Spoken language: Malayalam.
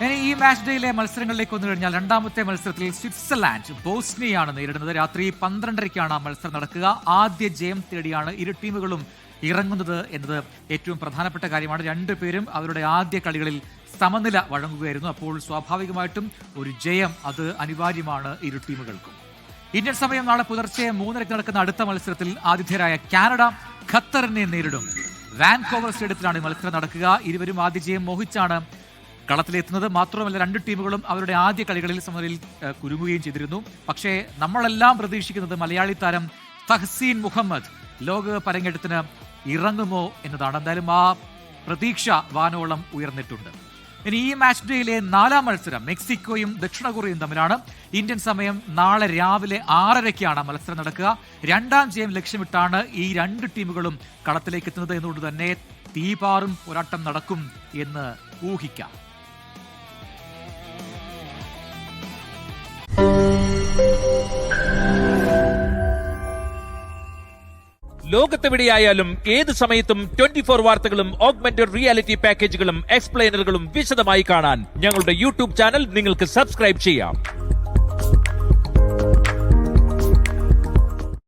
ഇനി ഈ മാച്ച് ഡേയിലെ മത്സരങ്ങളിലേക്ക് വന്നു കഴിഞ്ഞാൽ രണ്ടാമത്തെ മത്സരത്തിൽ സ്വിറ്റ്സർലാൻഡ് ബോസ്നിയയാണ് നേരിടുന്നത്. രാത്രി 12:30-ക്കാണ് മത്സരം നടക്കുക. ആദ്യ ജയം തേടിയാണ് ഇരു ടീമുകളും ഇറങ്ങുന്നത് എന്നത് ഏറ്റവും പ്രധാനപ്പെട്ട കാര്യമാണ്. രണ്ടുപേരും അവരുടെ ആദ്യ കളികളിൽ സമനില വഴങ്ങുകയായിരുന്നു. അപ്പോൾ സ്വാഭാവികമായിട്ടും ഒരു ജയം അത് അനിവാര്യമാണ് ഇരു ടീമുകൾക്കും. ഇന്ത്യൻ സമയം നാളെ പുലർച്ചെ 3:30 നടക്കുന്ന അടുത്ത മത്സരത്തിൽ ആതിഥേയരായ കാനഡ ഖത്തറിനെ നേരിടും. വാൻകോവർ സ്റ്റേഡിയത്തിലാണ് മത്സരം നടക്കുക. ഇരുവരും ആദ്യ ജയം മോഹിച്ചാണ് കളത്തിലെത്തുന്നത്. മാത്രമല്ല രണ്ട് ടീമുകളും അവരുടെ ആദ്യ കളികളിൽ സമനിലയിൽ കുരുങ്ങുകയും ചെയ്തിരുന്നു. പക്ഷേ നമ്മളെല്ലാം പ്രതീക്ഷിക്കുന്നത് മലയാളി താരം തഹ്സീൻ മുഹമ്മദ് ലോകകപ്പ് അരങ്ങേറ്റത്തിന് ഇറങ്ങുമോ എന്നതാണ്. എന്തായാലും ആ പ്രതീക്ഷ വാനോളം ഉയർന്നിട്ടുണ്ട്. ഇനി ഈ മാച്ച് ഡേയിലെ 4ാം മത്സരം മെക്സിക്കോയും ദക്ഷിണ കൊറിയയും തമ്മിലാണ്. ഇന്ത്യൻ സമയം നാളെ രാവിലെ 6:30-ക്കാണ് മത്സരം നടക്കുക. 2ാം ജയം ലക്ഷ്യമിട്ടാണ് ഈ രണ്ട് ടീമുകളും കളത്തിലേക്ക് എത്തുന്നത്. എന്നുകൊണ്ട് തന്നെ തീപാറും പോരാട്ടം നടക്കും എന്ന് ഊഹിക്കാം. ലോകത്തെവിടെയായാലും ഏത് സമയത്തും 24 വാർത്തകളും ഓഗ്മെന്റഡ് റിയാലിറ്റി പാക്കേജുകളും എക്സ്പ്ലെയിനറുകളും വിശദമായി കാണാൻ ഞങ്ങളുടെ യൂട്യൂബ് ചാനൽ നിങ്ങൾക്ക് സബ്സ്ക്രൈബ് ചെയ്യാം.